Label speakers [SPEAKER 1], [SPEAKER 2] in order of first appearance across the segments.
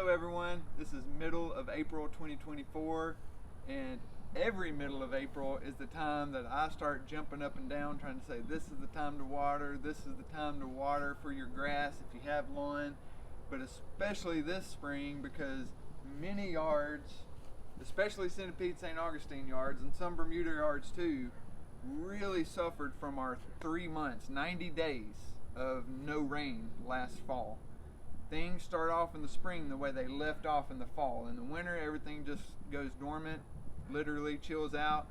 [SPEAKER 1] Hello everyone, this is middle of April 2024, and every middle of April is the time that I start jumping up and down trying to say this is the time to water, this is the time to water for your grass if you have lawn, but especially this spring because many yards, especially Centipede St. Augustine yards and some Bermuda yards too, really suffered from our 3 months, 90 days of no rain last fall. Things start off in the spring the way they left off in the fall. In the winter, everything just goes dormant, literally chills out.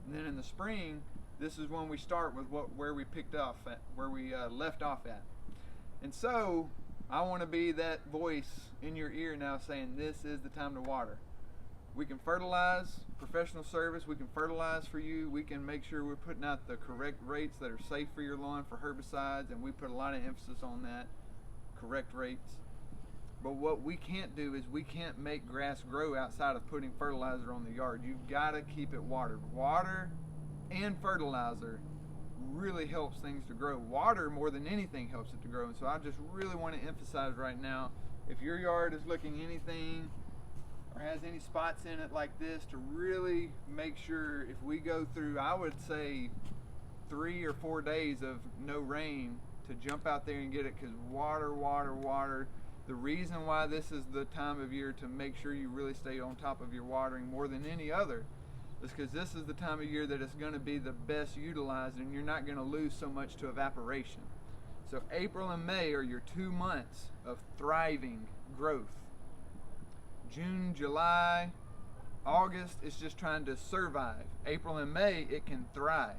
[SPEAKER 1] And then in the spring, this is when we start with where we picked off at, where we left off at. And so, I want to be that voice in your ear now saying this is the time to water. We can fertilize, professional service, we can fertilize for you. We can make sure we're putting out the correct rates that are safe for your lawn for herbicides, and we put a lot of emphasis on that. Correct rates. But what we can't do is we can't make grass grow outside of putting fertilizer on the yard. You've got to keep it watered. Water and fertilizer really helps things to grow. Water more than anything helps it to grow. And so I just really want to emphasize right now, if your yard is looking anything or has any spots in it like this, to really make sure if we go through, I would say 3 or 4 days of no rain, to jump out there and get it, because water. The reason why this is the time of year to make sure you really stay on top of your watering more than any other is because this is the time of year that it's going to be the best utilized and you're not going to lose so much to evaporation. So April and May are your 2 months of thriving growth. June, July, August is just trying to survive. April and May, it can thrive.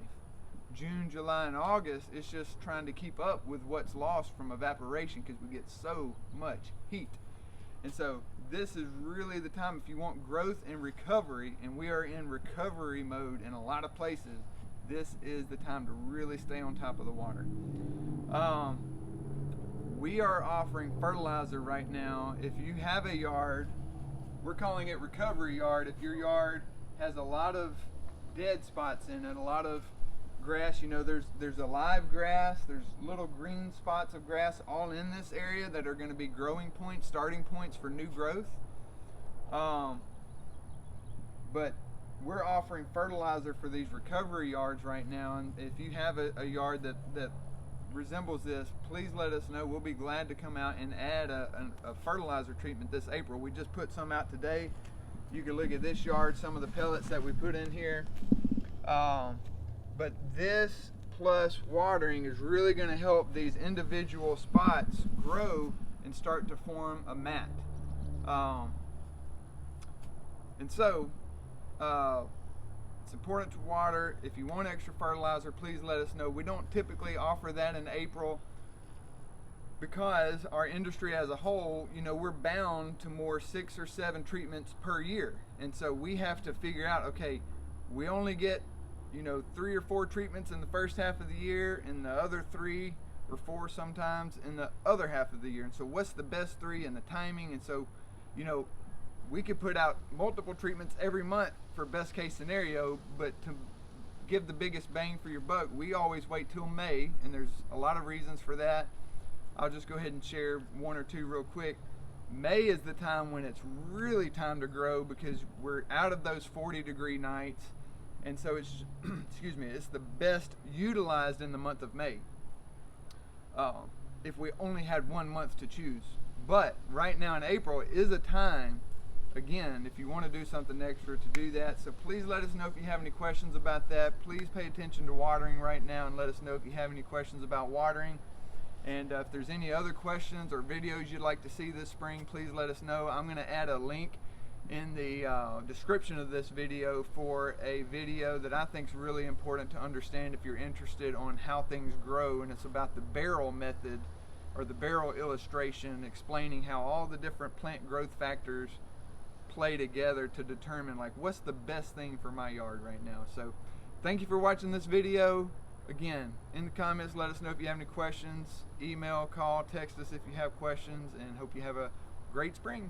[SPEAKER 1] June, July, and August, it's just trying to keep up with what's lost from evaporation because we get so much heat. And so this is really the time if you want growth and recovery, and we are in recovery mode in a lot of places, this is the time to really stay on top of the water. We are offering fertilizer right now. If you have a yard, we're calling it recovery yard. If your yard has a lot of dead spots in it, a lot of grass, you know, there's a live grass, there's little green spots of grass all in this area that are going to be growing points, starting points for new growth. But we're offering fertilizer for these recovery yards right now, and if you have a yard that resembles this, please let us know. We'll be glad to come out and add a fertilizer treatment this April. We just put some out today. You can look at this yard, some of the pellets that we put in here. But this plus watering is really going to help these individual spots grow and start to form a mat. And so it's important to water. If you want extra fertilizer, please let us know. We don't typically offer that in April because our industry as a whole, you know, we're bound to more 6 or 7 treatments per year. And so we have to figure out, okay, we only get 3 or 4 treatments in the first half of the year and the other 3 or 4 sometimes in the other half of the year. And so what's the best 3 and the timing? And so, we could put out multiple treatments every month for best case scenario, but to give the biggest bang for your buck, we always wait till May, and there's a lot of reasons for that. I'll just go ahead and share 1 or 2 real quick. May is the time when it's really time to grow because we're out of those 40-degree nights. And so it's, it's the best utilized in the month of May. If we only had 1 month to choose. But right now in April is a time, again, if you want to do something extra, to do that. So please let us know if you have any questions about that. Please pay attention to watering right now and let us know if you have any questions about watering. And if there's any other questions or videos you'd like to see this spring, please let us know. I'm going to add a link in the description of this video for a video that I think is really important to understand if you're interested on how things grow, and it's about the barrel method or the barrel illustration, explaining how all the different plant growth factors play together to determine like what's the best thing for my yard right now. So thank you for watching this video. Again, in the comments, let us know if you have any questions. Email, call, text us if you have questions, and hope you have a great spring.